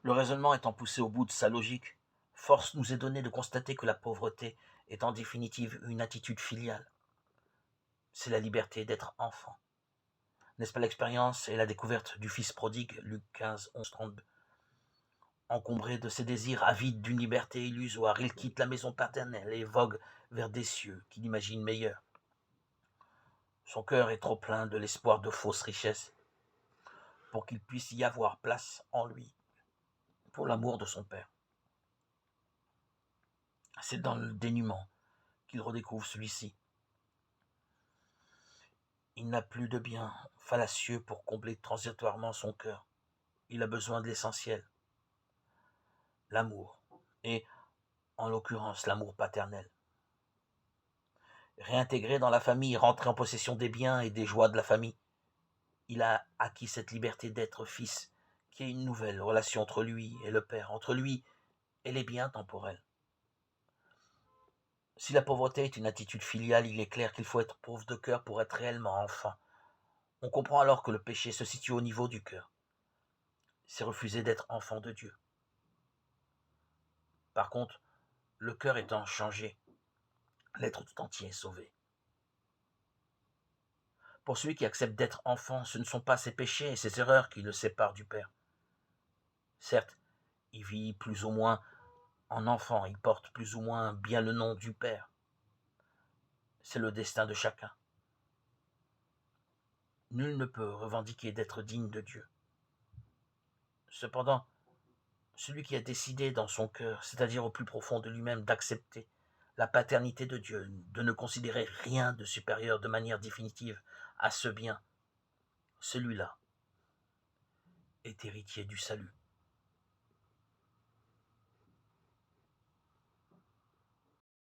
Le raisonnement étant poussé au bout de sa logique, force nous est donnée de constater que la pauvreté est en définitive une attitude filiale. C'est la liberté d'être enfant. N'est-ce pas l'expérience et la découverte du Fils prodigue, Luc 15, 11, 32. Encombré de ses désirs, avide d'une liberté illusoire, il quitte la maison paternelle et vogue vers des cieux qu'il imagine meilleurs. Son cœur est trop plein de l'espoir de fausses richesses pour qu'il puisse y avoir place en lui pour l'amour de son Père. C'est dans le dénuement qu'il redécouvre celui-ci. Il n'a plus de biens fallacieux pour combler transitoirement son cœur. Il a besoin de l'essentiel, l'amour, et en l'occurrence l'amour paternel. Réintégré dans la famille, rentré en possession des biens et des joies de la famille, il a acquis cette liberté d'être fils, qui est une nouvelle relation entre lui et le Père, entre lui et les biens temporels. Si la pauvreté est une attitude filiale, il est clair qu'il faut être pauvre de cœur pour être réellement enfant. On comprend alors que le péché se situe au niveau du cœur. C'est refuser d'être enfant de Dieu. Par contre, le cœur étant changé, l'être tout entier est sauvé. Pour celui qui accepte d'être enfant, ce ne sont pas ses péchés et ses erreurs qui le séparent du Père. Certes, il vit plus ou moins en enfant, il porte plus ou moins bien le nom du Père. C'est le destin de chacun. Nul ne peut revendiquer d'être digne de Dieu. Cependant, celui qui a décidé dans son cœur, c'est-à-dire au plus profond de lui-même, d'accepter la paternité de Dieu, de ne considérer rien de supérieur de manière définitive à ce bien, celui-là est héritier du salut.